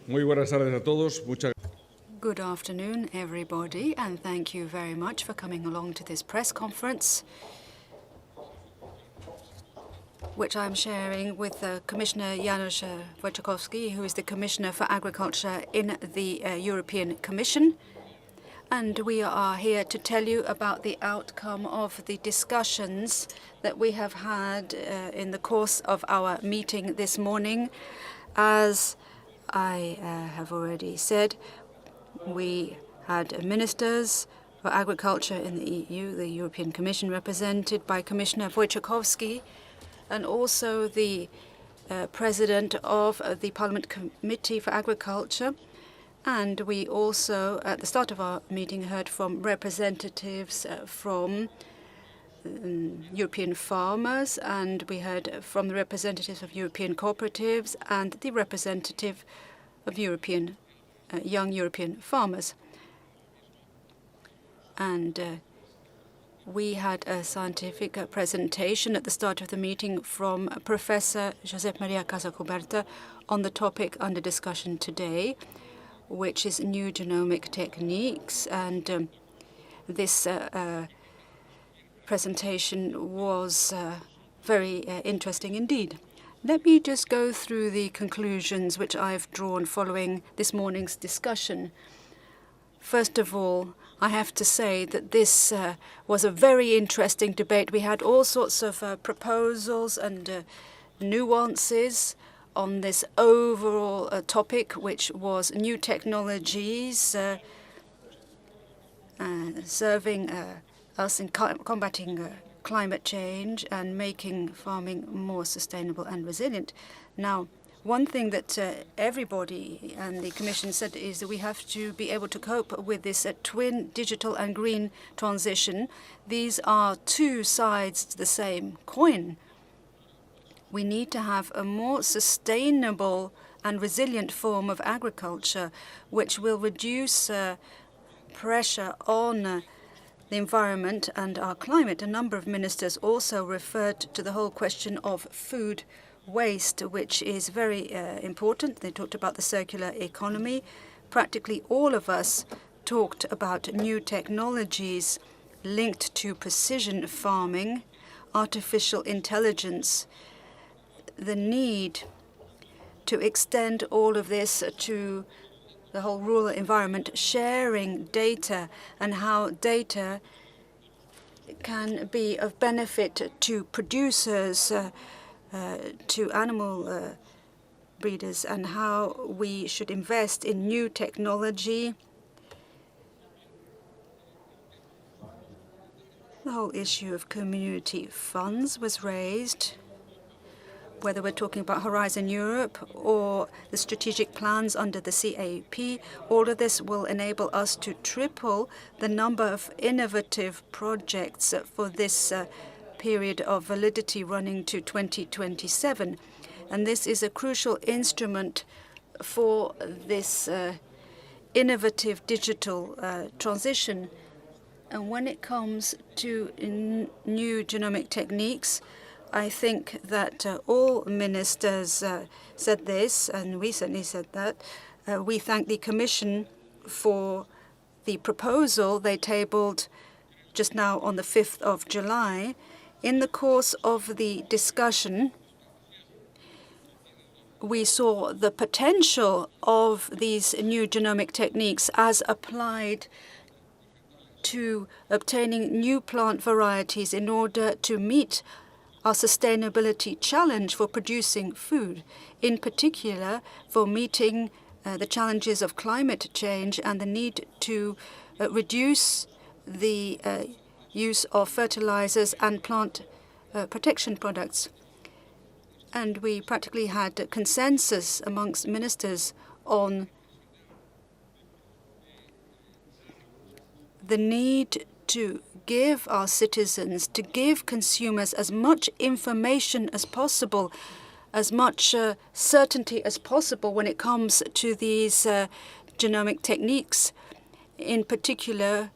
Muy buenas tardes a todos. Good afternoon, everybody, and thank you very much for coming along to this press conference, which I'm sharing with Commissioner Janusz Wojciechowski, who is the Commissioner for Agriculture in the European Commission. And we are here to tell you about the outcome of the discussions that we have had in the course of our meeting this morning. As I have already said, we had ministers for agriculture in the EU, the European Commission, represented by Commissioner Wojciechowski, and also the President of the Parliament Committee for Agriculture. And we also, at the start of our meeting, heard from representatives from European farmers, and we heard from the representatives of European cooperatives and the representative of European young European farmers. And we had a scientific presentation at the start of the meeting from Professor Josep Maria Casacuberta on the topic under discussion today, which is new genomic techniques. And this presentation was very interesting indeed. Let me just go through the conclusions which I've drawn following this morning's discussion. First of all, I have to say that this was a very interesting debate. We had all sorts of proposals and nuances on this overall topic, which was new technologies serving us in combating climate change and making farming more sustainable and resilient. Now, one thing that everybody and the Commission said is that we have to be able to cope with this twin digital and green transition. These are two sides to the same coin. We need to have a more sustainable and resilient form of agriculture, which will reduce pressure on the environment and our climate. A number of ministers also referred to the whole question of food waste, which is very important. They talked about the circular economy. Practically all of us talked about new technologies linked to precision farming, artificial intelligence, the need to extend all of this to the whole rural environment, sharing data, and how data can be of benefit to producers, to animal breeders, and how we should invest in new technology. The whole issue of community funds was raised, whether we're talking about Horizon Europe or the strategic plans under the CAP. All of this will enable us to triple the number of innovative projects for this period of validity running to 2027. And this is a crucial instrument for this innovative digital transition. And when it comes to new genomic techniques, I think that all ministers said this, and we certainly said that. We thank the Commission for the proposal they tabled just now on the 5th of July. In the course of the discussion, we saw the potential of these new genomic techniques as applied to obtaining new plant varieties in order to meet our sustainability challenge for producing food, in particular for meeting the challenges of climate change and the need to reduce the use of fertilizers and plant protection products. And we practically had consensus amongst ministers on the need to give our citizens, to give consumers as much information as possible, as much certainty as possible when it comes to these genomic techniques, in particular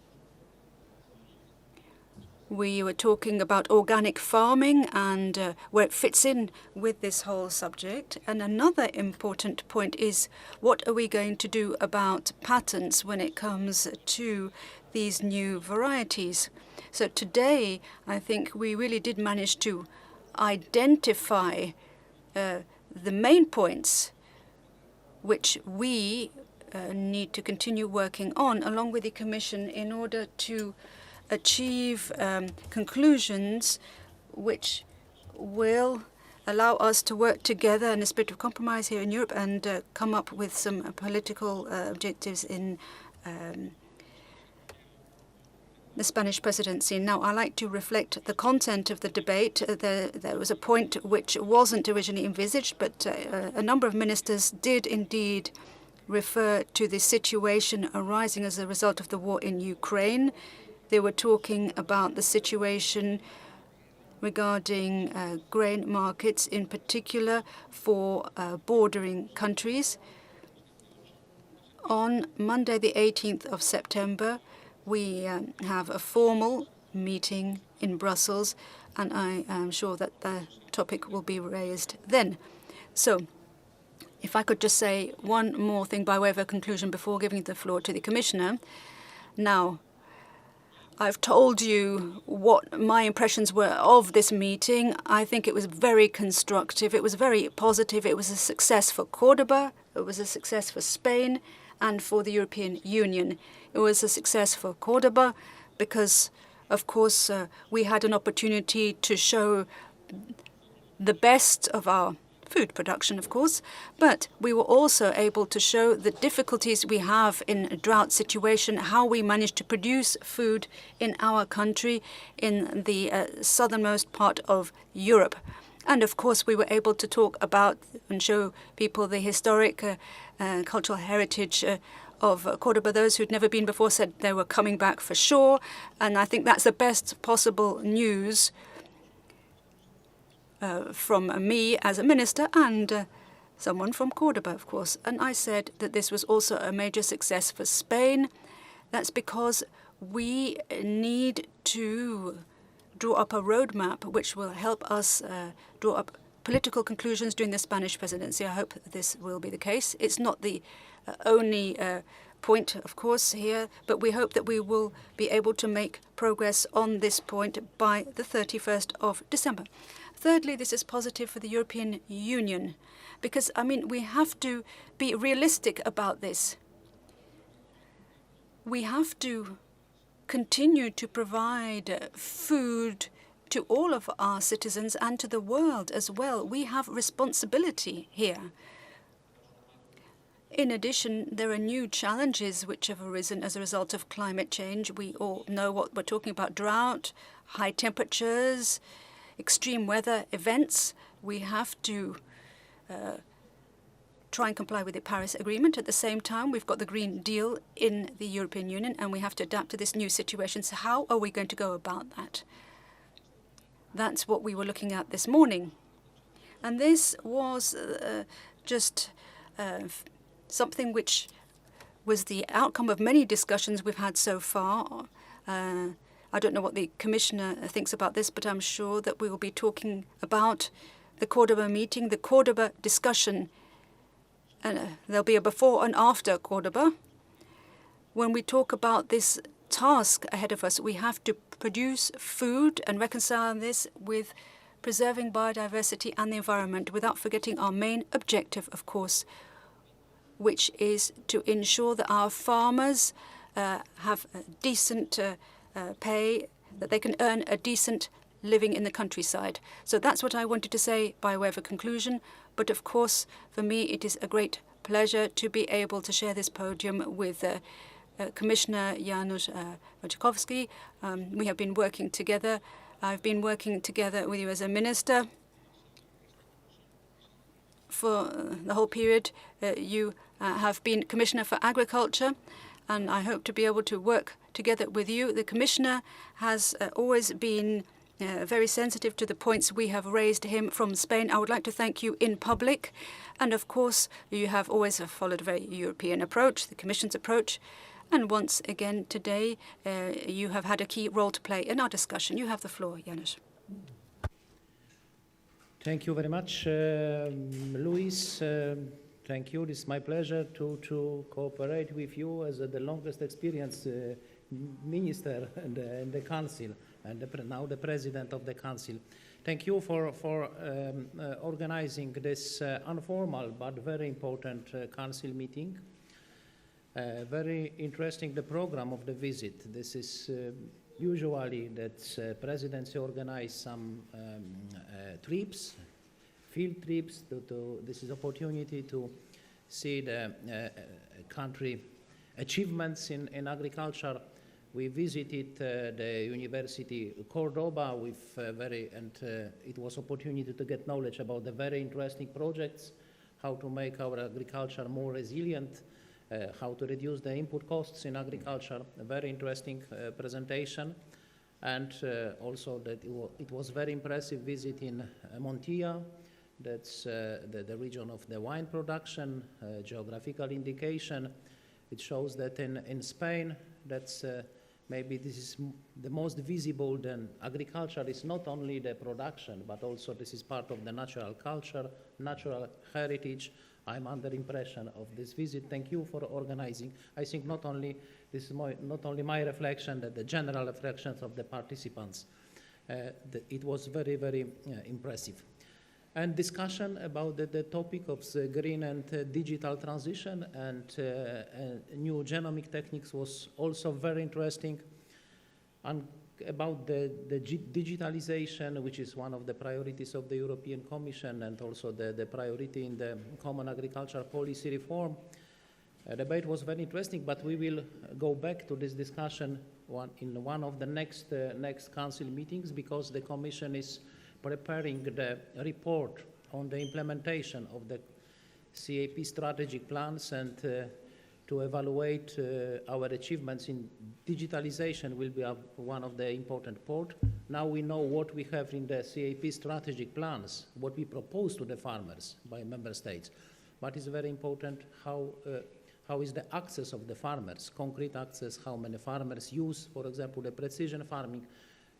We were talking about organic farming and where it fits in with this whole subject. And another important point is, what are we going to do about patents when it comes to these new varieties? So today, I think we really did manage to identify the main points which we need to continue working on, along with the Commission, in order to achieve conclusions which will allow us to work together in a spirit of compromise here in Europe and come up with some political objectives in the Spanish presidency. Now, I like to reflect the content of the debate. There was a point which wasn't originally envisaged, but a number of ministers did indeed refer to the situation arising as a result of the war in Ukraine. They were talking about the situation regarding grain markets, in particular for bordering countries. On Monday, the 18th of September, we have a formal meeting in Brussels, and I am sure that the topic will be raised then. So, if I could just say one more thing by way of a conclusion before giving the floor to the Commissioner. Now, I've told you what my impressions were of this meeting. I think it was very constructive. It was very positive. It was a success for Córdoba. It was a success for Spain and for the European Union. It was a success for Córdoba because, of course, we had an opportunity to show the best of our food production, of course, but we were also able to show the difficulties we have in a drought situation, how we managed to produce food in our country in the southernmost part of Europe. And of course, we were able to talk about and show people the historic cultural heritage of Córdoba. Those who'd never been before said they were coming back for sure. And I think that's the best possible news from me as a minister and someone from Córdoba, of course. And I said that this was also a major success for Spain. That's because we need to draw up a roadmap which will help us draw up political conclusions during the Spanish presidency. I hope this will be the case. It's not the only point, of course, here, but we hope that we will be able to make progress on this point by the 31st of December. Thirdly, this is positive for the European Union because, I mean, we have to be realistic about this. We have to continue to provide food to all of our citizens and to the world as well. We have responsibility here. In addition, there are new challenges which have arisen as a result of climate change. We all know what we're talking about: drought, high temperatures, extreme weather events. We have to try and comply with the Paris Agreement. At the same time, we've got the Green Deal in the European Union, and we have to adapt to this new situation. So how are we going to go about that? That's what we were looking at this morning. And this was just something which was the outcome of many discussions we've had so far. I don't know what the Commissioner thinks about this, but I'm sure that we will be talking about the Córdoba meeting, the Córdoba discussion. There'll be a before and after Córdoba. When we talk about this task ahead of us, we have to produce food and reconcile this with preserving biodiversity and the environment without forgetting our main objective, of course, which is to ensure that our farmers have a decent pay, that they can earn a decent living in the countryside. So that's what I wanted to say by way of a conclusion. But of course, for me, it is a great pleasure to be able to share this podium with Commissioner Janusz Wojciechowski. We have been working together. I've been working together with you as a minister for the whole period. You have been Commissioner for Agriculture, and I hope to be able to work together with you. The Commissioner has always been very sensitive to the points we have raised to him from Spain. I would like to thank you in public. And of course, you have always followed a very European approach, the Commission's approach. And once again today, you have had a key role to play in our discussion. You have the floor, Janusz. Thank you very much, Luis. Thank you. It's my pleasure to cooperate with you as the longest experienced minister in the council and now the president of the council. Thank you for organizing this informal but very important council meeting. Very interesting, the program of the visit. This is usually that presidency organize some trips, field trips. This is opportunity to see the country achievements in agriculture. We visited the University Córdoba with it was opportunity to get knowledge about the very interesting projects, how to make our agriculture more resilient, how to reduce the input costs in agriculture. A very interesting presentation. And also that it was very impressive visit in Montilla. That's the region of the wine production, geographical indication. It shows that in Spain, that's maybe this is the most visible. Then agriculture is not only the production, but also this is part of the natural culture, natural heritage. I'm under impression of this visit. Thank you for organizing. I think not only my reflection, that the general reflections of the participants. It was very, very impressive. And discussion about the topic of the green and digital transition and new genomic techniques was also very interesting. And about the digitalization, which is one of the priorities of the European Commission and also the priority in the Common Agricultural Policy reform. Debate was very interesting, but we will go back to this discussion in one of the next Council meetings, because the Commission is preparing the report on the implementation of the CAP strategic plans, and to evaluate our achievements in digitalization will be one of the important part. Now we know what we have in the CAP strategic plans, what we propose to the farmers by member states. But it's very important how is the access of the farmers, concrete access, how many farmers use, for example, the precision farming.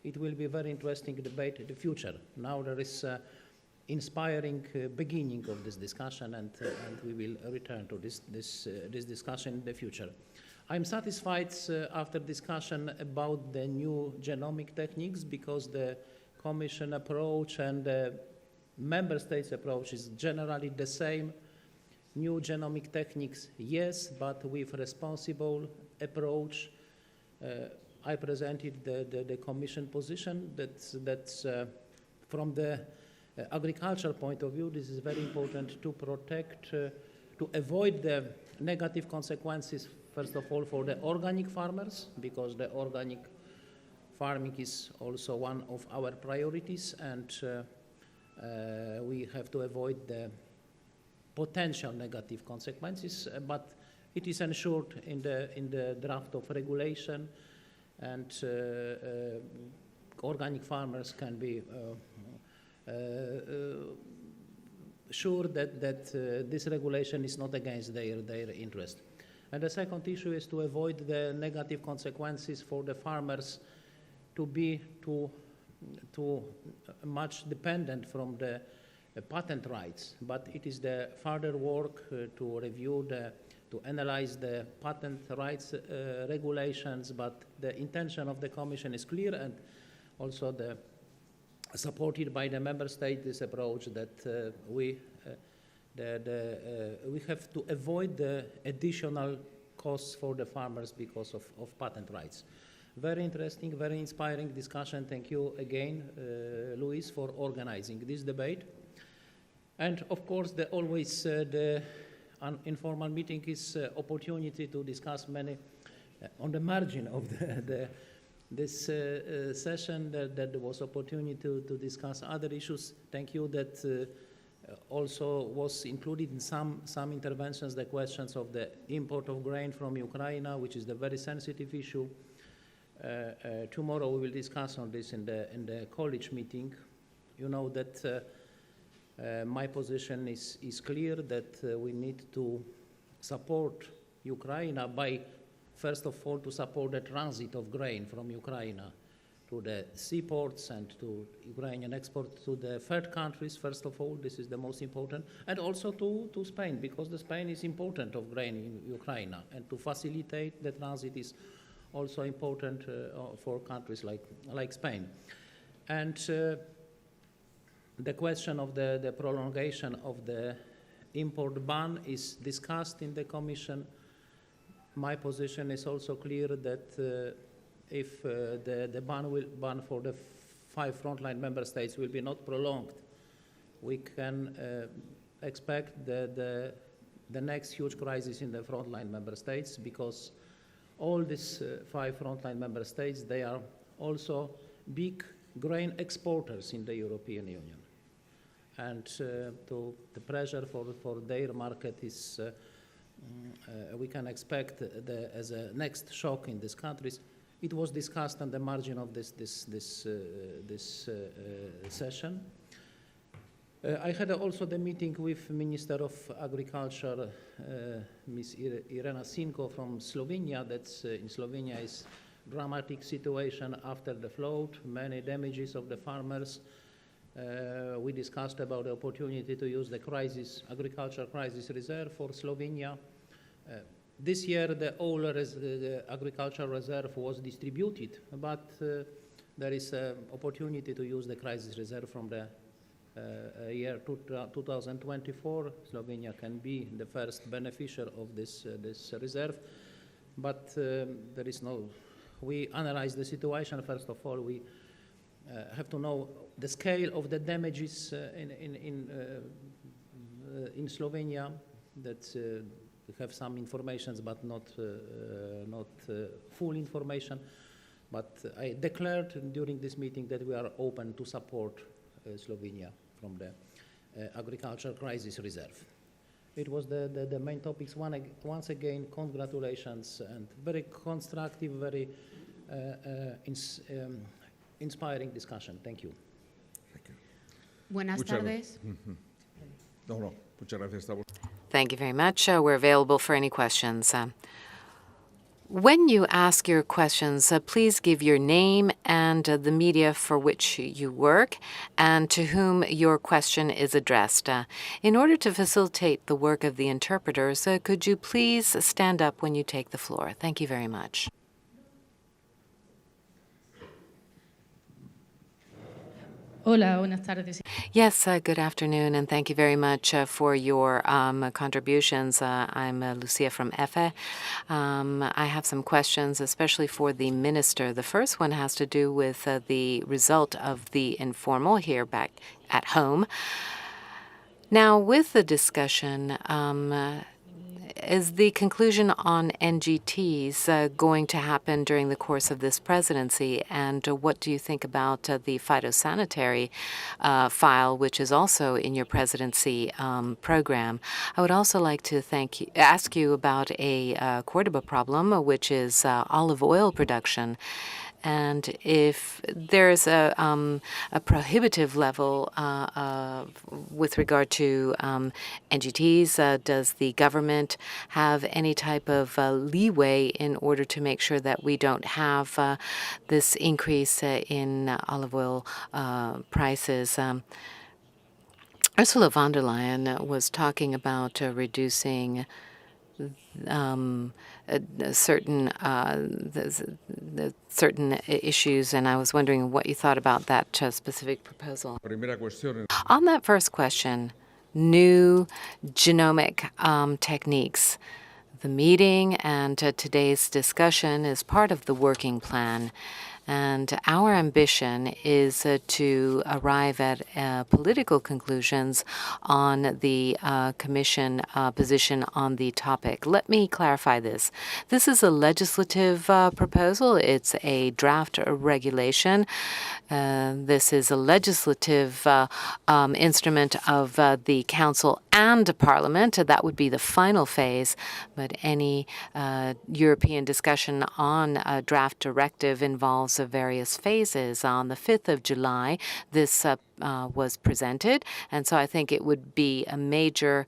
It will be a very interesting debate in the future. Now there is inspiring beginning of this discussion, and we will return to this discussion in the future. I'm satisfied after discussion about the new genomic techniques, because the Commission approach and the Member States approach is generally the same. New genomic techniques, yes, but with responsible approach. I presented the Commission position that's from the agricultural point of view, this is very important to protect, to avoid the negative consequences, first of all, for the organic farmers, because the organic farming is also one of our priorities, and we have to avoid the potential negative consequences, but it is ensured in the draft of regulation, and organic farmers can be sure that this regulation is not against their interest. And the second issue is to avoid the negative consequences for the farmers to be too much dependent from the patent rights, but it is the further work to review to analyze the patent rights regulations, but the intention of the Commission is clear, and also supported by the Member State, this approach that we have to avoid the additional costs for the farmers because of patent rights. Very interesting, very inspiring discussion. Thank you again, Luis, for organizing this debate. And of course, the informal meeting is opportunity to discuss many on the margin of this session. That there was opportunity to discuss other issues. Thank you that also was included in some interventions the questions of the import of grain from Ukraine, which is the very sensitive issue. Tomorrow we will discuss on this in the college meeting. You know that my position is clear that we need to support Ukraine by first of all, to support the transit of grain from Ukraine to the seaports and to Ukrainian export to the third countries, first of all, this is the most important, and also to Spain, because the Spain is important of grain in Ukraine, and to facilitate the transit is also important for countries like Spain. And the question of the prolongation of the import ban is discussed in the Commission. My position is also clear that if the ban for the 5 frontline member states will be not prolonged, we can expect the next huge crisis in the frontline member states, because all these 5 frontline member states, they are also big grain exporters in the European Union. And the pressure for their market is, we can expect as a next shock in these countries. It was discussed on the margin of this session. I had also the meeting with Minister of Agriculture, Ms. Irena Sinko from Slovenia. That's in Slovenia is dramatic situation after the flood, many damages of the farmers. We discussed about the opportunity to use the agriculture crisis reserve for Slovenia. This year, the agricultural reserve was distributed, but there is an opportunity to use the crisis reserve from the year 2024. Slovenia can be the first beneficiary of this reserve, but there is no. We analyze the situation. First of all, we have to know the scale of the damages in Slovenia. That we have some information, but not full information. But I declared during this meeting that we are open to support Slovenia from the agricultural crisis reserve. It was the main topics. Once again, congratulations and very constructive, very inspiring discussion. Thank you. Buenas tardes. No, muchas gracias. Thank you very much. We're available for any questions. When you ask your questions, please give your name and the media for which you work and to whom your question is addressed. In order to facilitate the work of the interpreters, could you please stand up when you take the floor? Thank you very much. Hola, buenas tardes. Yes, good afternoon, and thank you very much for your contributions. I'm Lucia from EFE. I have some questions, especially for the minister. The first one has to do with the result of the informal here back at home. Now, with the discussion, is the conclusion on NGTs going to happen during the course of this presidency? And what do you think about the phytosanitary file, which is also in your presidency program? I would also like to ask you about a Córdoba problem, which is olive oil production. And if there's a prohibitive level with regard to NGTs, does the government have any type of leeway in order to make sure that we don't have this increase in olive oil prices? Ursula von der Leyen was talking about reducing certain issues, and I was wondering what you thought about that specific proposal. On that first question, new genomic techniques. The meeting and today's discussion is part of the working plan. And our ambition is to arrive at political conclusions on the Commission position on the topic. Let me clarify this. This is a legislative proposal. It's a draft regulation. This is a legislative instrument of the Council and Parliament. That would be the final phase. But any European discussion on a draft directive involves various phases. On the 5th of July, this was presented. And so I think it would be a major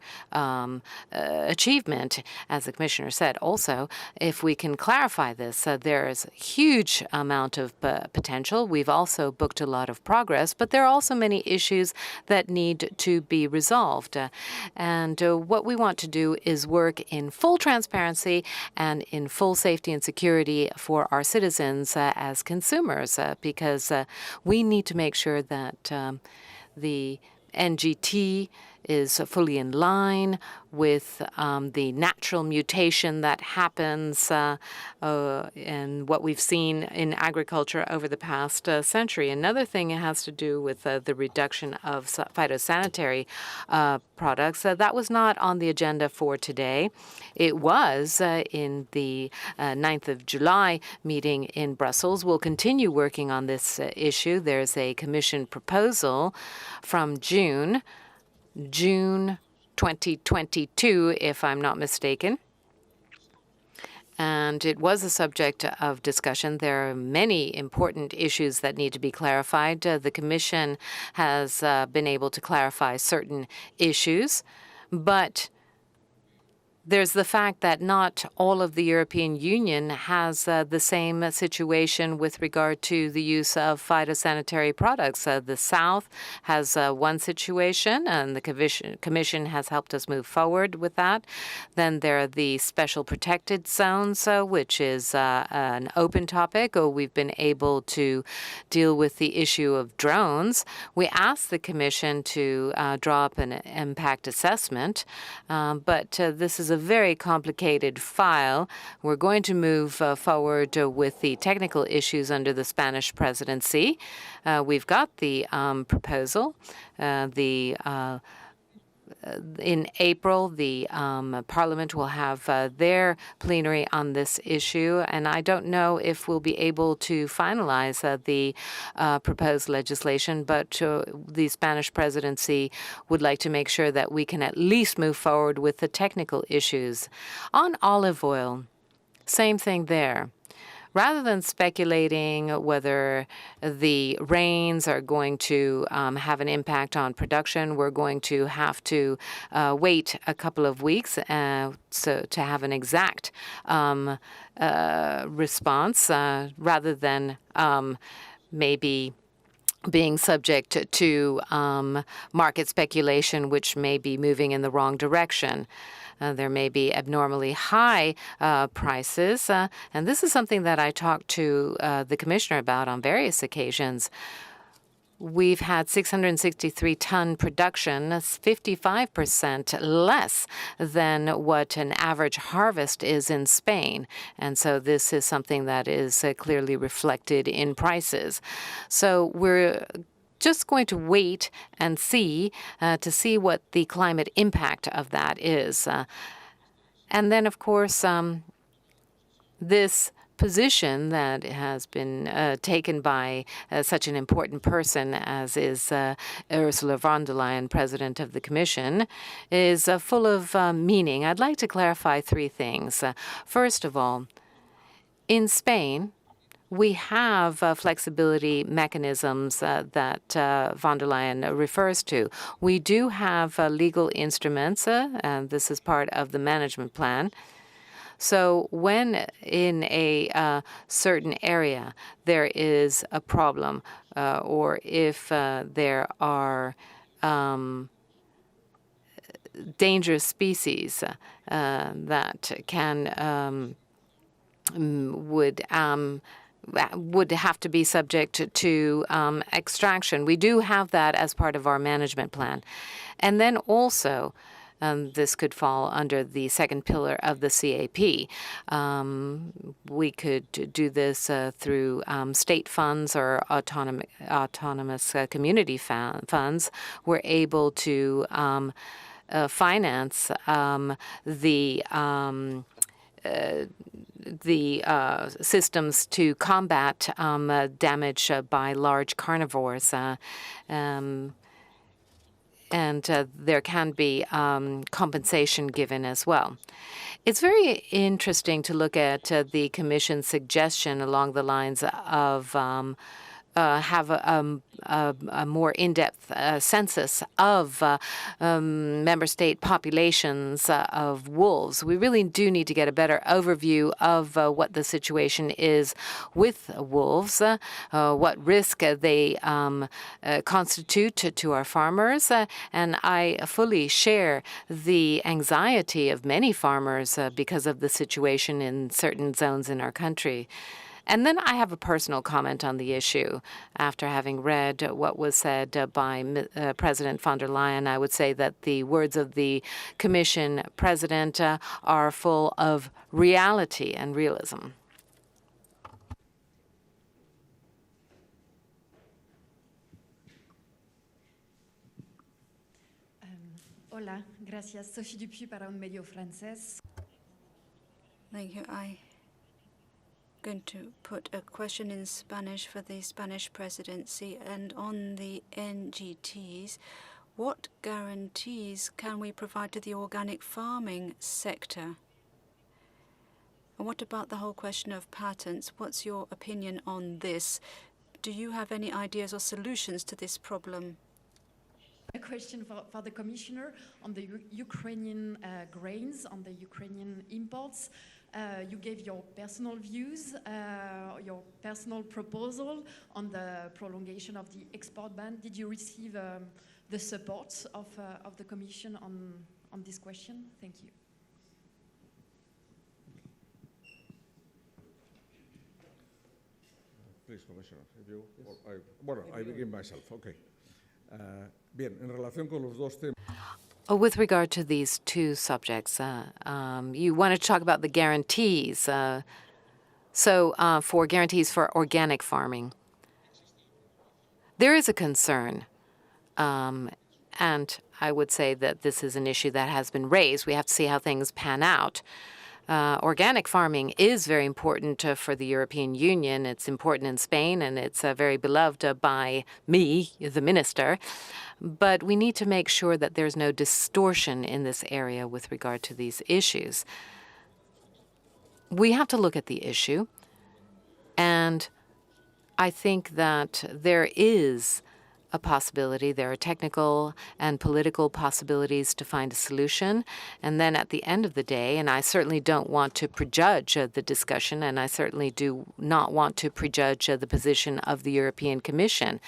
achievement, as the Commissioner said. Also, if we can clarify this, there is a huge amount of potential. We've also booked a lot of progress, but there are also many issues that need to be resolved. And what we want to do is work in full transparency and in full safety and security for our citizens as consumers, because we need to make sure that the NGT is fully in line with the natural mutation that happens and what we've seen in agriculture over the past century. Another thing has to do with the reduction of phytosanitary products. That was not on the agenda for today. It was in the 9th of July meeting in Brussels. We'll continue working on this issue. There's a Commission proposal from June 2022, if I'm not mistaken. And it was a subject of discussion. There are many important issues that need to be clarified. The Commission has been able to clarify certain issues, but there's the fact that not all of the European Union has the same situation with regard to the use of phytosanitary products. The South has one situation, and the Commission has helped us move forward with that. Then there are the special protected zones, which is an open topic. We've been able to deal with the issue of drones. We asked the Commission to draw up an impact assessment, but this is a very complicated file. We're going to move forward with the technical issues under the Spanish presidency. We've got the proposal. In April, the Parliament will have their plenary on this issue, and I don't know if we'll be able to finalize the proposed legislation, but the Spanish presidency would like to make sure that we can at least move forward with the technical issues. On olive oil, same thing there. Rather than speculating whether the rains are going to have an impact on production, we're going to have to wait a couple of weeks so to have an exact response rather than maybe being subject to market speculation, which may be moving in the wrong direction. There may be abnormally high prices, and this is something that I talked to the Commissioner about on various occasions. We've had 663-ton production. That's 55% less than what an average harvest is in Spain. And so this is something that is clearly reflected in prices. So we're just going to wait and see to see what the climate impact of that is. And then, of course, this position that has been taken by such an important person as is Ursula von der Leyen, President of the Commission, is full of meaning. I'd like to clarify three things. First of all, in Spain, we have flexibility mechanisms that von der Leyen refers to. We do have legal instruments, and this is part of the management plan. So when in a certain area there is a problem, or if there are dangerous species that can would have to be subject to extraction. We do have that as part of our management plan. And then also, this could fall under the second pillar of the CAP. We could do this through state funds or autonomous community funds. We're able to finance the systems to combat damage by large carnivores. And there can be compensation given as well. It's very interesting to look at the Commission's suggestion along the lines of have a more in-depth census of member state populations of wolves. We really do need to get a better overview of what the situation is with wolves, what risk they constitute to our farmers. And I fully share the anxiety of many farmers because of the situation in certain zones in our country. And then I have a personal comment on the issue. After having read what was said by President von der Leyen, I would say that the words of the Commission President are full of reality and realism. Hola, gracias. Sophie Dupuis para un medio francés. Thank you. I'm going to put a question in Spanish for the Spanish presidency. And on the NGTs, what guarantees can we provide to the organic farming sector? And what about the whole question of patents? What's your opinion on this? Do you have any ideas or solutions to this problem? A question for the Commissioner on the Ukrainian grains, on the Ukrainian imports. You gave your personal views, your personal proposal on the prolongation of the export ban. Did you receive the support of the Commission on this question? Thank you. Please, Commissioner, if you, I begin myself, okay. Bien, en relación con los dos temas. With regard to these two subjects, you wanted to talk about the guarantees. For guarantees for organic farming, there is a concern, and I would say that this is an issue that has been raised. We have to see how things pan out. Organic farming is very important for the European Union. It's important in Spain, and it's very beloved by me, the minister. But we need to make sure that there's no distortion in this area with regard to these issues. We have to look at the issue, and I think that there is a possibility. There are technical and political possibilities to find a solution. And then at the end of the day, and I certainly don't want to prejudge the discussion, and I certainly do not want to prejudge the position of the European Commission.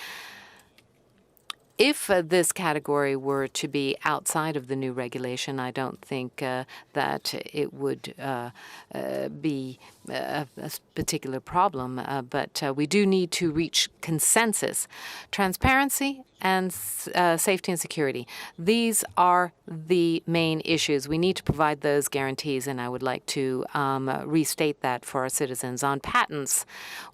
If this category were to be outside of the new regulation, I don't think that it would be a particular problem. But we do need to reach consensus. Transparency and safety and security. These are the main issues. We need to provide those guarantees, and I would like to restate that for our citizens. On patents,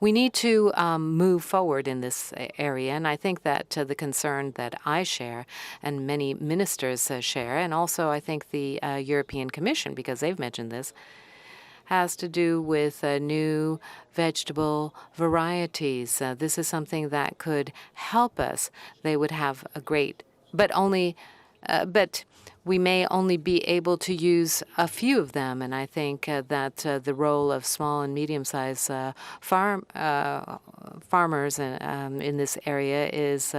we need to move forward in this area, and I think that the concern that I share and many ministers share, and also I think the European Commission, because they've mentioned this, has to do with new vegetable varieties. This is something that could help us. They would have a great, but we may only be able to use a few of them, and I think that the role of small and medium-sized farmers in this area is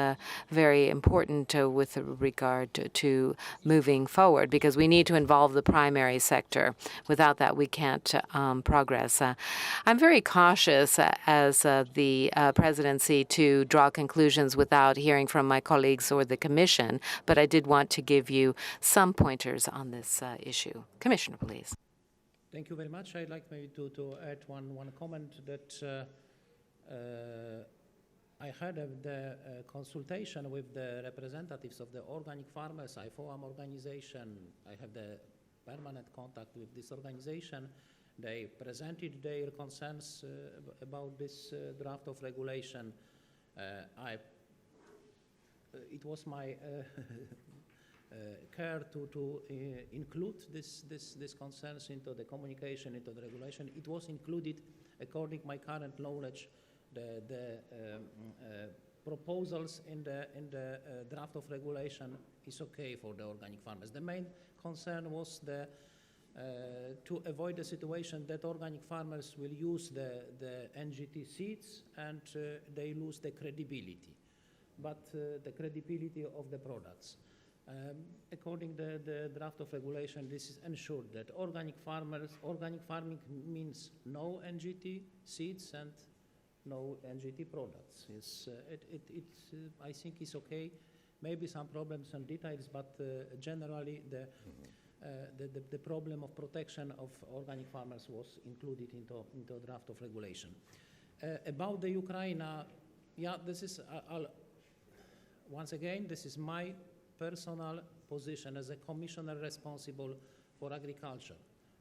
very important with regard to moving forward, because we need to involve the primary sector. Without that, we can't progress. I'm very cautious as the presidency to draw conclusions without hearing from my colleagues or the Commission, but I did want to give you some pointers on this issue. Commissioner, please. Thank you very much. I'd like maybe to add one comment that I had the consultation with the representatives of the organic farmers, IFOAM organization. I have the permanent contact with this organization. They presented their concerns about this draft of regulation. It was my care to include these concerns into the communication, into the regulation. It was included, according to my current knowledge, the proposals in the draft of regulation is okay for the organic farmers. The main concern was the to avoid the situation that organic farmers will use the NGT seeds and they lose the credibility, but the credibility of the products. According to the draft of regulation, this is ensured that organic farming means no NGT seeds and no NGT products. I think it's okay. Maybe some problems and details, but generally the problem of protection of organic farmers was included into a draft of regulation. About the Ukraine, yeah, this is, once again, this is my personal position as a commissioner responsible for agriculture,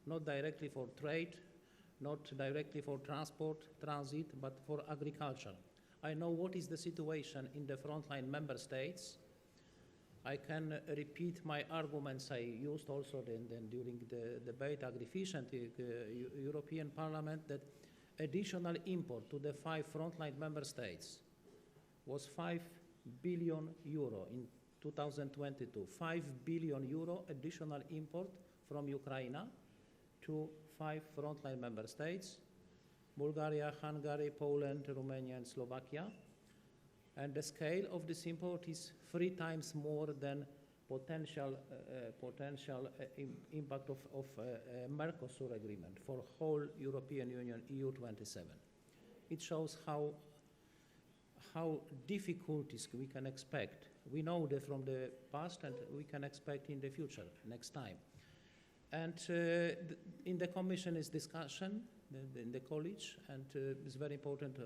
not directly for trade, not directly for transport, transit, but for agriculture. I know what is the situation in the frontline member states. I can repeat my arguments I used also during the debate agri-fish and the European Parliament, that additional import to the 5 frontline member states was 5 billion euro in 2022. 5 billion euro additional import from Ukraine to 5 frontline member states: Bulgaria, Hungary, Poland, Romania, and Slovakia. And the scale of this import is 3 times more than potential impact of Mercosur agreement for whole European Union, EU27. It shows how difficulties we can expect. We know that from the past, and we can expect in the future, next time. And in the Commission is discussion, in the college, and it's very important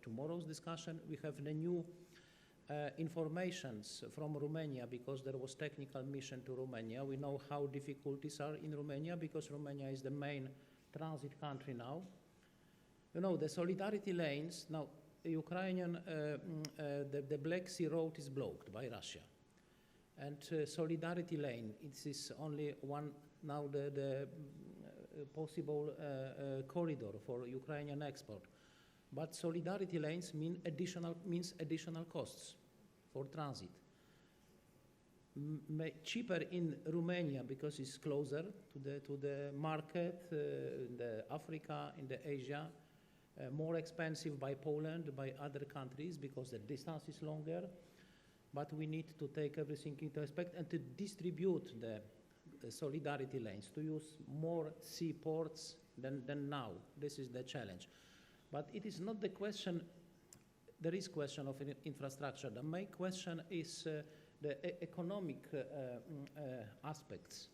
tomorrow's discussion. We have the new informations from Romania, because there was technical mission to Romania. We know how difficulties are in Romania, because Romania is the main transit country now. You know, the solidarity lanes, now Ukrainian, the Black Sea road is blocked by Russia. And solidarity lane, it is only one, now the possible corridor for Ukrainian export. But solidarity lanes means additional costs for transit. Cheaper in Romania because it's closer to the market, in the Africa, in the Asia. More expensive by Poland, by other countries, because the distance is longer. But we need to take everything into account and to distribute the solidarity lanes, to use more seaports than now. This is the challenge. But it is not the question, there is question of infrastructure. The main question is the economic aspects.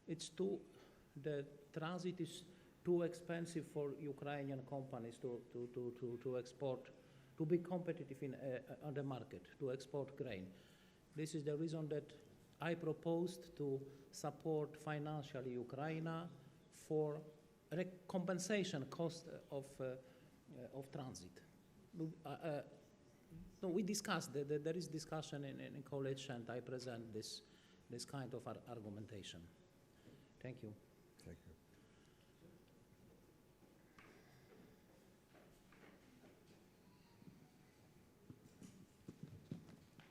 The transit is too expensive for Ukrainian companies to export, to be competitive on the market, to export grain. This is the reason that I proposed to support financially Ukraine for compensation cost of transit. No, we discussed, there is discussion in college, and I present this kind of argumentation. Thank you. Thank you.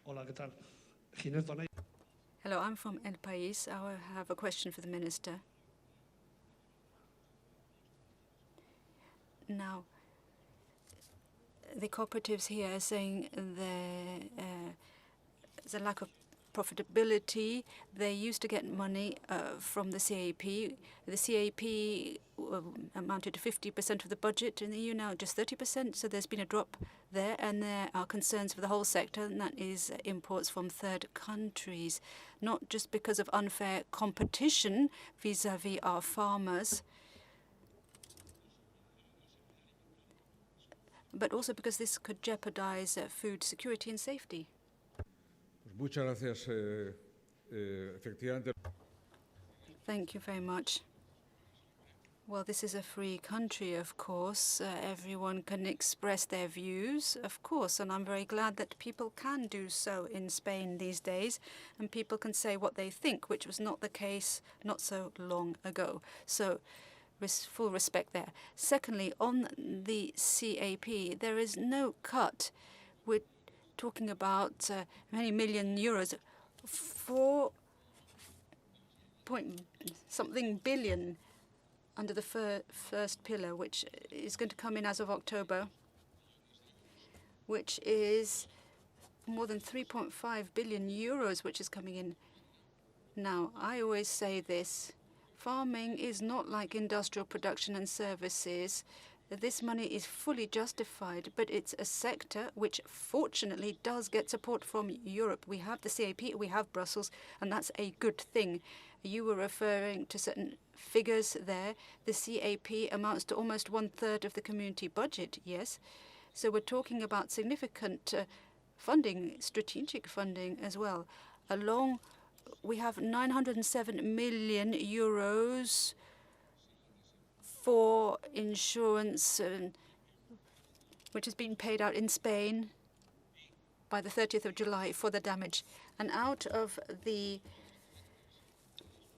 Hola, ¿qué tal? Ginés Donay. Hello, I'm from El País. I have a question for the Minister. Now, the cooperatives here are saying there's a lack of profitability. They used to get money from the CAP. The CAP amounted to 50% of the budget in the EU, now just 30%, so there's been a drop there, and there are concerns for the whole sector, and that is imports from third countries, not just because of unfair competition vis-à-vis our farmers, but also because this could jeopardize food security and safety. Muchas gracias. Efectivamente. Thank you very much. Well, this is a free country, of course. Everyone can express their views, of course, and I'm very glad that people can do so in Spain these days, and people can say what they think, which was not the case not so long ago. So, full respect there. Secondly, on the CAP, there is no cut. We're talking about many million euros. 3-point-something billion under the first pillar, which is going to come in as of October, which is more than 3.5 billion euros, which is coming in. Now, I always say this. Farming is not like industrial production and services. This money is fully justified, but it's a sector which fortunately does get support from Europe. We have the CAP, we have Brussels, and that's a good thing. You were referring to certain figures there. The CAP amounts to almost 1/3 of the community budget, yes. So we're talking about significant funding, strategic funding as well. We have 907 million euros for insurance, which has been paid out in Spain by the 30th of July for the damage. And out of the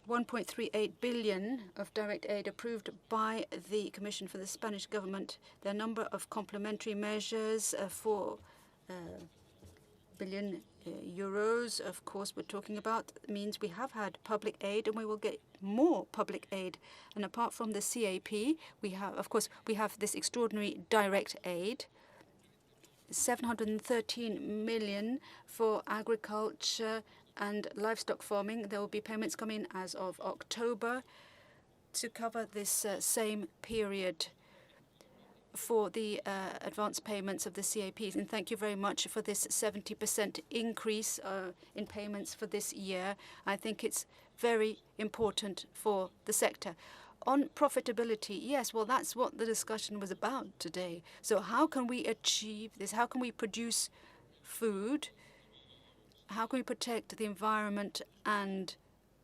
1.38 billion of direct aid approved by the Commission for the Spanish government, there are a number of complementary measures for billion euros, of course, we're talking about, means we have had public aid and we will get more public aid. And apart from the CAP, we have this extraordinary direct aid, 713 million for agriculture and livestock farming. There will be payments coming as of October to cover this same period for the advance payments of the CAPs. And thank you very much for this 70% increase in payments for this year. I think it's very important for the sector. On profitability, yes, well, that's what the discussion was about today. So how can we achieve this? How can we produce food? How can we protect the environment and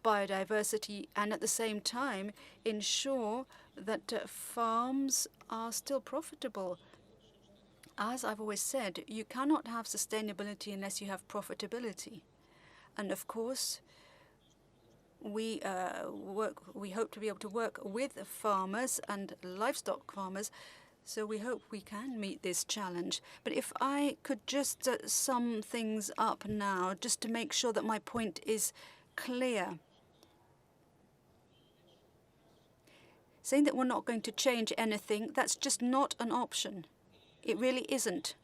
biodiversity, and at the same time ensure that farms are still profitable? As I've always said, you cannot have sustainability unless you have profitability. And of course, we hope to be able to work with farmers and livestock farmers, so we hope we can meet this challenge. But if I could just sum things up now, just to make sure that my point is clear. Saying that we're not going to change anything, that's just not an option. It really isn't.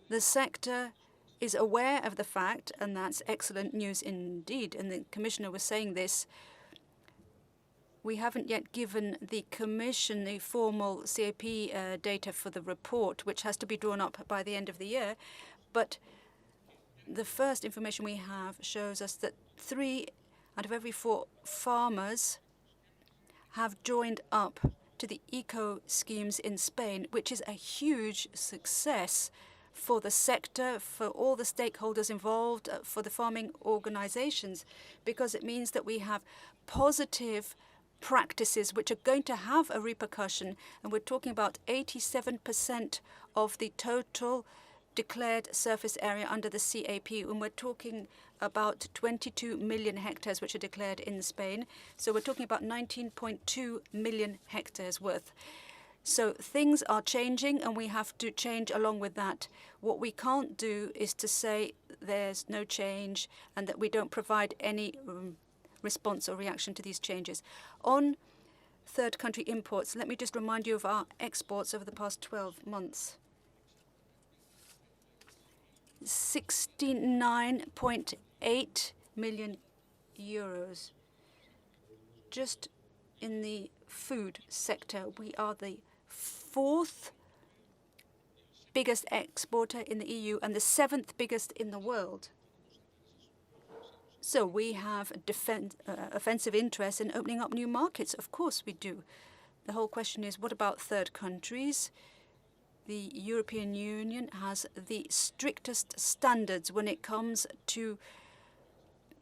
The sector is aware of the fact, and that's excellent news indeed, and the Commissioner was saying this. We haven't yet given the Commission the formal CAP data for the report, which has to be drawn up by the end of the year. But the first information we have shows us that 3 out of every 4 farmers have joined up to the eco schemes in Spain, which is a huge success for the sector, for all the stakeholders involved, for the farming organizations, because it means that we have positive practices which are going to have a repercussion. And we're talking about 87% of the total declared surface area under the CAP, and we're talking about 22 million hectares which are declared in Spain. So we're talking about 19.2 million hectares worth. So things are changing, and we have to change along with that. What we can't do is to say there's no change and that we don't provide any response or reaction to these changes. On third country imports, let me just remind you of our exports over the past 12 months. 69.8 million euros. Just in the food sector, we are the 4th biggest exporter in the EU and the 7th biggest in the world. So we have offensive interest in opening up new markets. Of course we do. The whole question is, what about third countries? The European Union has the strictest standards when it comes to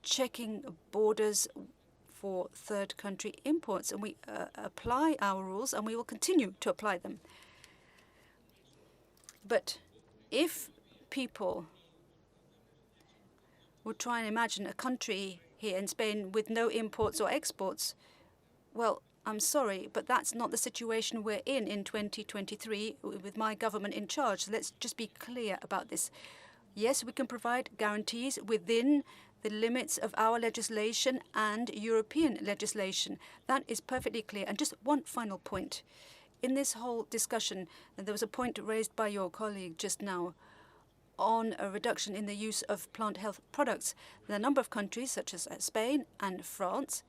checking borders for third country imports, and we apply our rules, and we will continue to apply them. But if people would try and imagine a country here in Spain with no imports or exports, well, I'm sorry, but that's not the situation we're in 2023 with my government in charge. So let's just be clear about this. Yes, we can provide guarantees within the limits of our legislation and European legislation. That is perfectly clear. And just one final point. In this whole discussion, there was a point raised by your colleague just now on a reduction in the use of plant health products. There are a number of countries, such as Spain and France,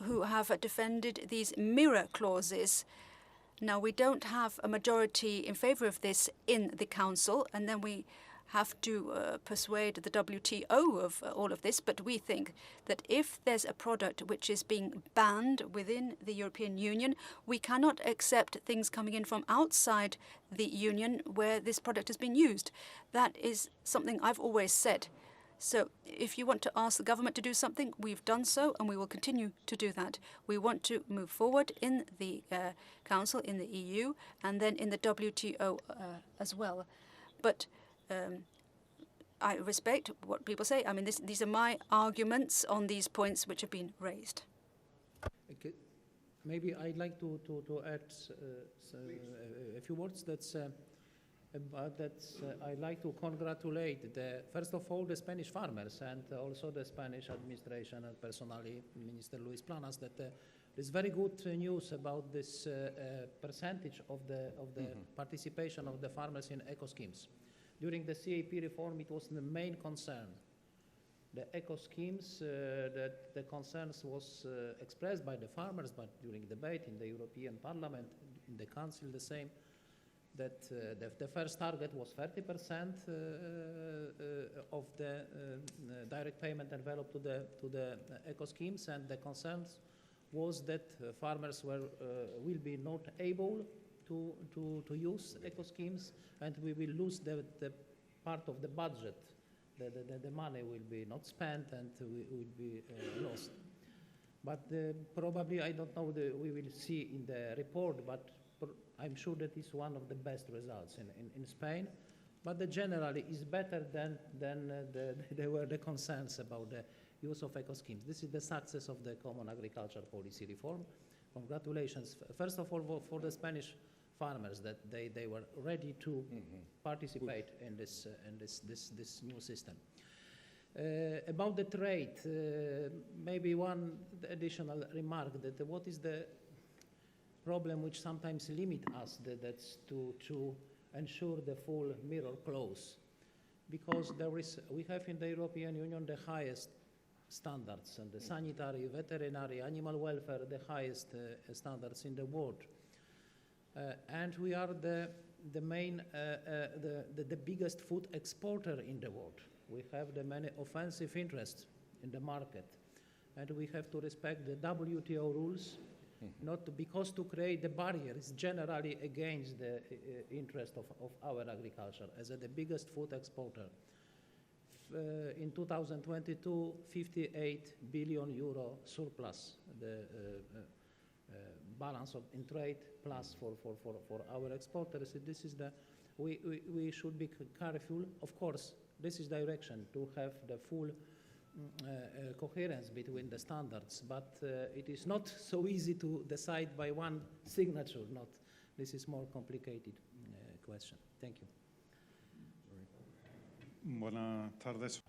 who have defended these mirror clauses. Now, we don't have a majority in favor of this in the Council, and then we have to persuade the WTO of all of this. But we think that if there's a product which is being banned within the European Union, we cannot accept things coming in from outside the Union where this product has been used. That is something I've always said. So if you want to ask the government to do something, we've done so, and we will continue to do that. We want to move forward in the Council, in the EU, and then in the WTO as well. But I respect what people say. I mean, these are my arguments on these points which have been raised. Okay. Maybe I'd like to add a few words. I'd like to congratulate, first of all, the Spanish farmers and also the Spanish administration and personally Minister Luis Planas, that there's very good news about this percentage of the participation of the farmers in eco schemes. During the CAP reform, it was the main concern. The eco schemes, that the concerns was expressed by the farmers, but during debate in the European Parliament, in the Council, the same, that the first target was 30% of the direct payment envelope to the eco schemes, and the concerns was that farmers will be not able to use eco schemes, and we will lose the part of the budget. The money will be not spent and will be lost. But probably, I don't know, we will see in the report, but I'm sure that is one of the best results in Spain. But generally is better than there were the concerns about the use of eco schemes. This is the success of the common agriculture policy reform. Congratulations, first of all, for the Spanish farmers, that they were ready to participate in this new system. About the trade, maybe one additional remark, that what is the problem which sometimes limit us, that's to ensure the full mirror clause, because we have in the European Union the highest standards, and the sanitary, veterinary, animal welfare, the highest standards in the world. And we are the biggest food exporter in the world. We have the many offensive interests in the market, and we have to respect the WTO rules, not because to create the barriers generally against the interest of our agriculture as the biggest food exporter. In 2022, 58 billion euro surplus, the balance in trade plus for our exporters. This is we should be careful. Of course, this is direction to have the full coherence between the standards, but it is not so easy to decide by one signature. This is more complicated question. Thank you. Buenas tardes.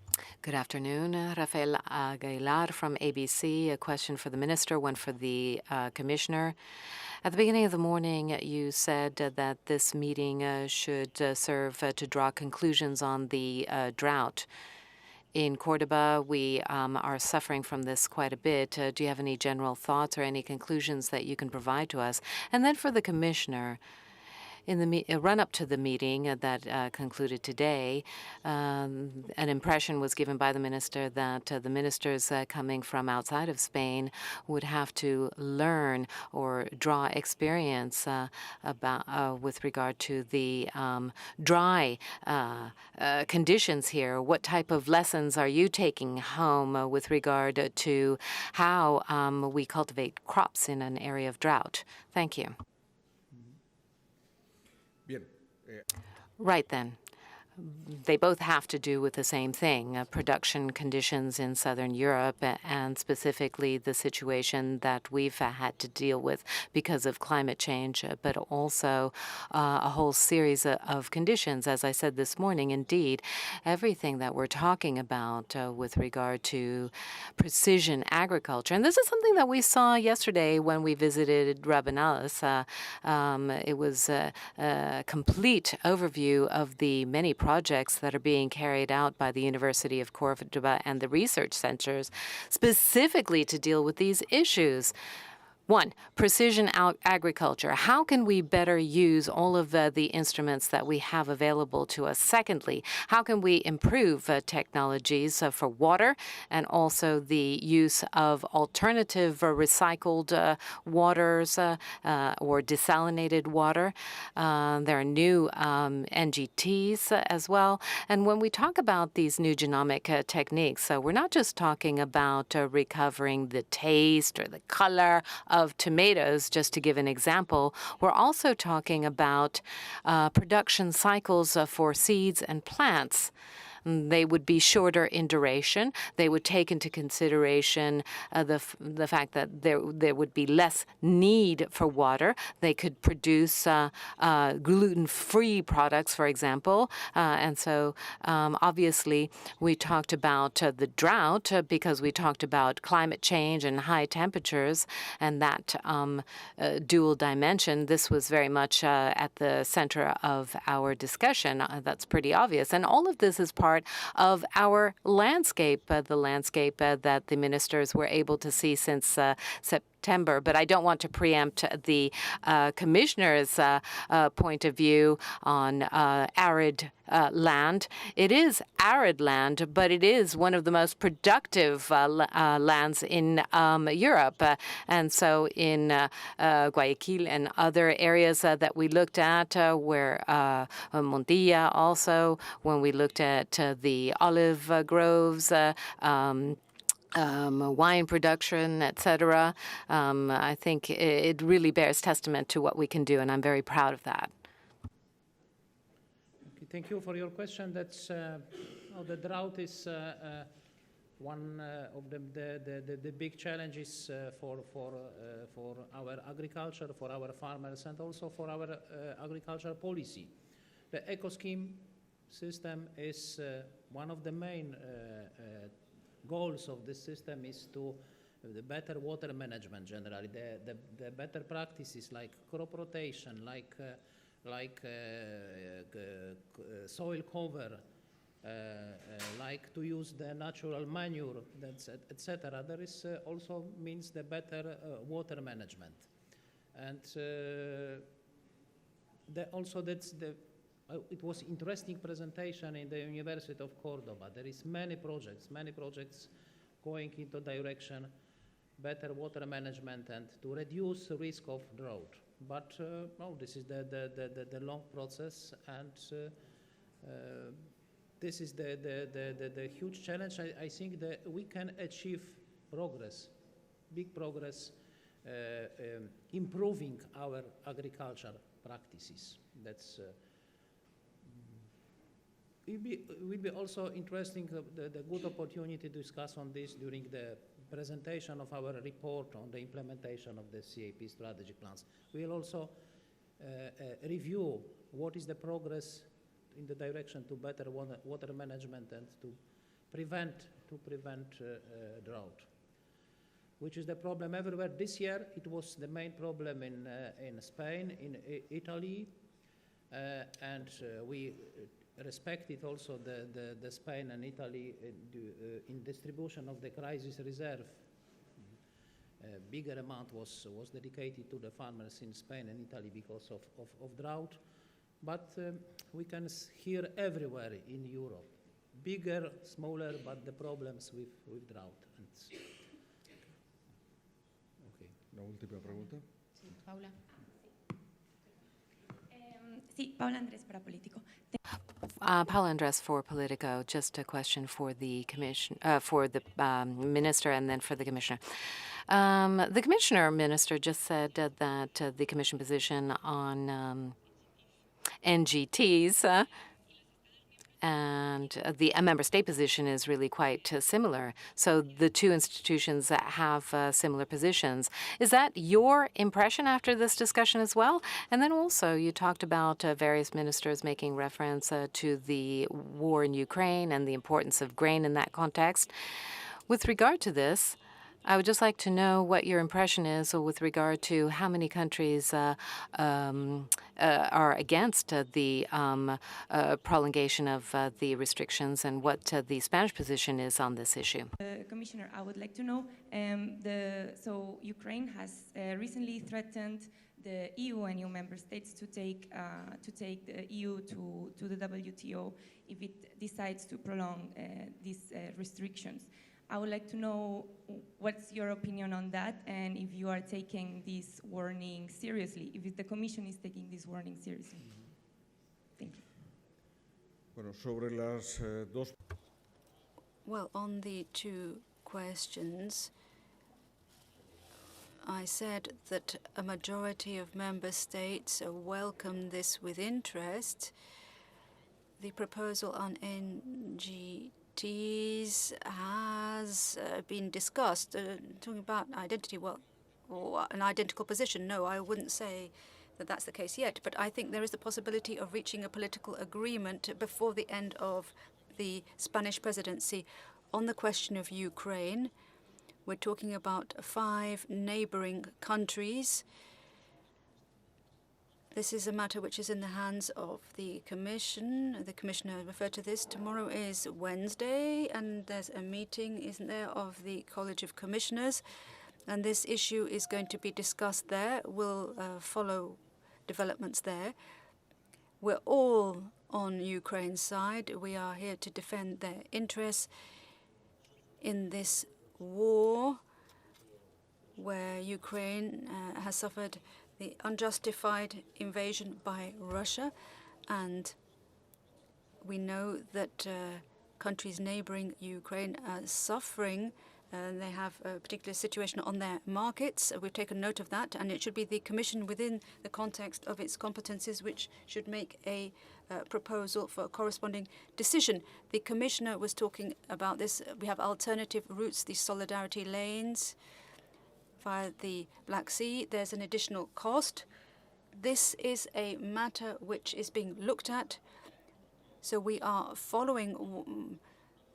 Good afternoon. Rafael Aguilar from ABC. A question for the minister, one for the commissioner. At the beginning of the morning, you said that this meeting should serve to draw conclusions on the drought. In Córdoba, we are suffering from this quite a bit. Do you have any general thoughts or any conclusions that you can provide to us? And then for the commissioner, in the run-up to the meeting that concluded today, an impression was given by the minister that the ministers coming from outside of Spain would have to learn or draw experience with regard to the dry conditions here. What type of lessons are you taking home with regard to how we cultivate crops in an area of drought? Thank you. Bien. Right then. they both have to do with the same thing, production conditions in Southern Europe, and specifically the situation that we've had to deal with because of climate change, but also a whole series of conditions. As I said this morning, indeed, everything that we're talking about with regard to precision agriculture, and this is something that we saw yesterday when we visited Rabanales. It was a complete overview of the many projects that are being carried out by the University of Córdoba and the research centers specifically to deal with these issues. One, precision agriculture. How can we better use all of the instruments that we have available to us? Secondly, how can we improve technologies for water and also the use of alternative recycled waters or desalinated water? There are new NGTs as well. And when we talk about these new genomic techniques, we're not just talking about recovering the taste or the color of tomatoes, just to give an example. We're also talking about production cycles for seeds and plants. They would be shorter in duration. They would take into consideration the fact that there would be less need for water. They could produce gluten-free products, for example. And so obviously we talked about the drought because we talked about climate change and high temperatures and that dual dimension. This was very much at the center of our discussion. That's pretty obvious. And all of this is part of our landscape, the landscape that the ministers were able to see since September. But I don't want to preempt the commissioner's point of view on arid land. It is arid land, but it is one of the most productive lands in Europe. And so in Guayaquil and other areas that we looked at, where Montilla also, when we looked at the olive groves, wine production, etc. I think it really bears testament to what we can do, and I'm very proud of that. Okay, thank you for your question. That's the drought is one of the big challenges for our agriculture, for our farmers, and also for our agricultural policy. The eco scheme system is one of the main goals of this system is to the better water management generally, the better practices like crop rotation, like soil cover, like to use the natural manure, etc. There is also means the better water management, and also that's the. It was interesting presentation in the University of Córdoba. There is many projects going into direction better water management and to reduce risk of drought. But no, this is the long process, and this is the huge challenge. I think that we can achieve progress, big progress, improving our agriculture practices. That's. It will be also interesting, the good opportunity to discuss on this during the presentation of our report on the implementation of the CAP strategy plans. We will also review what is the progress in the direction to better water management and to prevent drought, which is the problem everywhere. This year it was the main problem in Spain, in Italy, and we respected also the Spain and Italy in distribution of the crisis reserve. A bigger amount was dedicated to the farmers in Spain and Italy because of drought. But we can hear everywhere in Europe, bigger, smaller, but the problems with drought. And okay. La última pregunta. Sí, Paula. Sí, Paula Andrés para Político. Paula Andrés for Politico. Just a question for the commission, for the minister, and then for the commissioner. The commissioner minister just said that the commission position on NGTs and the member state position is really quite similar. So the two institutions have similar positions. Is that your impression after this discussion as well? And then also you talked about various ministers making reference to the war in Ukraine and the importance of grain in that context. With regard to this, I would just like to know what your impression is with regard to how many countries are against the prolongation of the restrictions and what the Spanish position is on this issue. Commissioner, I would like to know, so Ukraine has recently threatened the EU and EU member states to take the EU to the WTO if it decides to prolong these restrictions. I would like to know what's your opinion on that, and if you are taking this warning seriously, if the Commission is taking this warning seriously. Thank you. Bueno, sobre las dos. Well, on the two questions, I said that a majority of member states welcome this with interest. The proposal on NGTs has been discussed. Talking about identity, well, or an identical position, no, I wouldn't say that that's the case yet, but I think there is the possibility of reaching a political agreement before the end of the Spanish presidency. On the question of Ukraine, we're talking about 5 neighboring countries. This is a matter which is in the hands of the Commission. The Commissioner referred to this. Tomorrow is Wednesday, and there's a meeting, isn't there, of the College of Commissioners, and this issue is going to be discussed there. We'll follow developments there. We're all on Ukraine's side. We are here to defend their interests in this war where Ukraine has suffered the unjustified invasion by Russia, and we know that countries neighboring Ukraine are suffering. They have a particular situation on their markets. We've taken note of that, and it should be the Commission within the context of its competences which should make a proposal for a corresponding decision. The Commissioner was talking about this. We have alternative routes, the solidarity lanes via the Black Sea. There's an additional cost. This is a matter which is being looked at. So we are following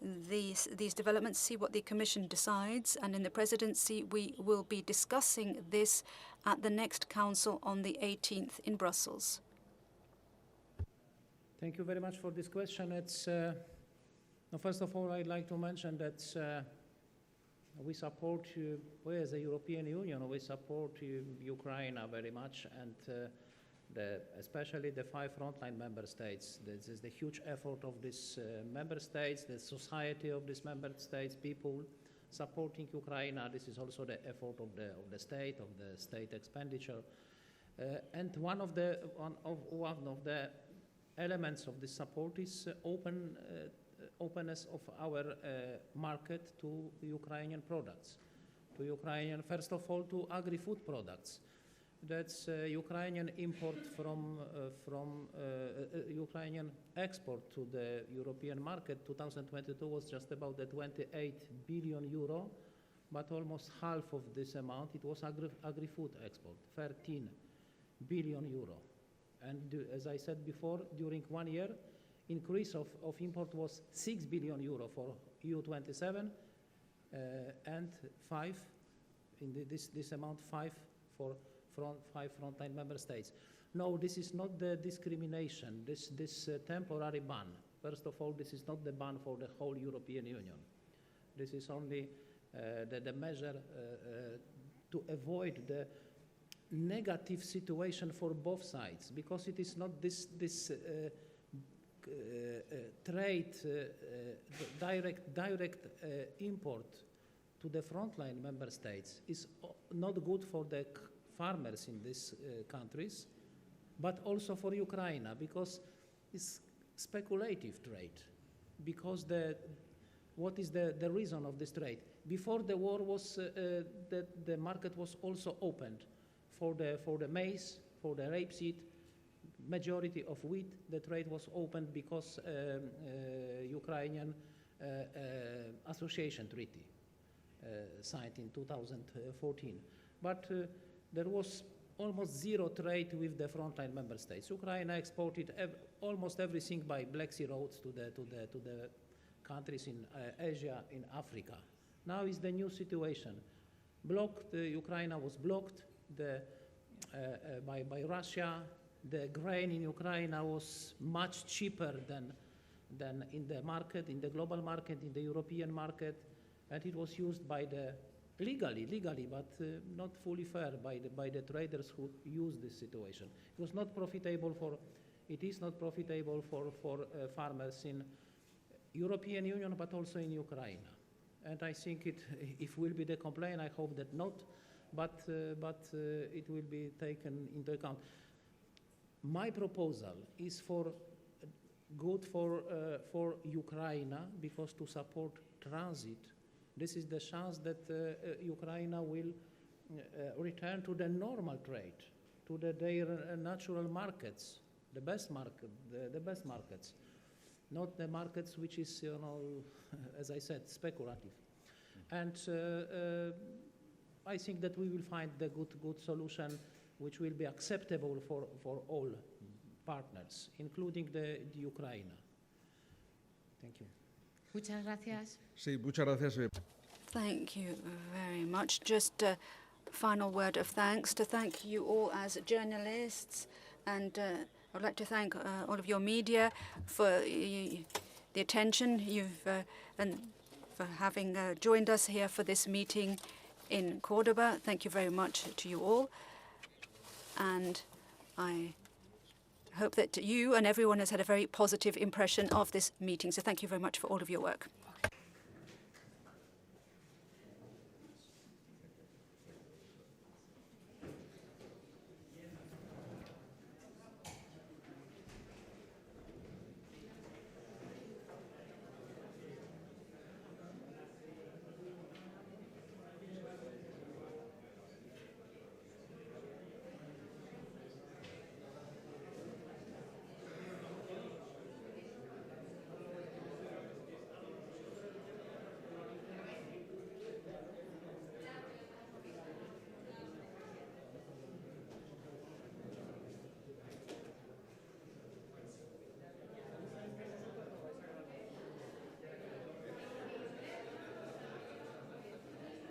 these developments, see what the Commission decides, and in the presidency we will be discussing this at the next council on the 18th in Brussels. Thank you very much for this question. It's first of all, I'd like to mention that we support, we as a European Union, we support Ukraine very much, and especially the 5 frontline member states. This is the huge effort of these member states, the society of these member states, people supporting Ukraine. This is also the effort of the state expenditure, and one of the elements of this support is openness of our market to Ukrainian products, first of all, to agri-food products. That's Ukrainian import from Ukrainian export to the European market. 2022 was just about the 28 billion euro, but almost half of this amount, it was agri-food export, 13 billion euro. And as I said before, during 1 year, increase of import was 6 billion euro for EU27, and 5, in this amount, 5 for 5 frontline member states. No, this is not the discrimination, this temporary ban. First of all, this is not the ban for the whole European Union. This is only the measure to avoid the negative situation for both sides, because it is not this trade, direct import to the frontline member states is not good for the farmers in these countries, but also for Ukraine, because it's speculative trade. Because what is the reason of this trade? Before the war was the market was also opened for the maize, for the rapeseed, majority of wheat, the trade was opened because Ukrainian association treaty signed in 2014. But there was almost zero trade with the frontline member states. Ukraine exported almost everything by Black Sea roads to the countries in Asia, in Africa. Now is the new situation. Ukraine was blocked by Russia. The grain in Ukraine was much cheaper than in the market, in the global market, in the European market, and it was used by the legally, but not fully fair by the traders who use this situation. It was not profitable it is not profitable for farmers in European Union, but also in Ukraine. And I think if will be the complaint, I hope that not, but it will be taken into account. My proposal is good for Ukraine, because to support transit, this is the chance that Ukraine will return to the normal trade, to their natural markets, the best markets, not the markets which is, as I said, speculative. And I think that we will find the good solution which will be acceptable for all partners, including the Ukraine. Thank you. Muchas gracias. Sí, muchas gracias. Thank you very much. Just a final word of thanks to thank you all as journalists, and I'd like to thank all of your media for the attention and for having joined us here for this meeting in Córdoba. Thank you very much to you all, and I hope that you and everyone has had a very positive impression of this meeting. So thank you very much for all of your work.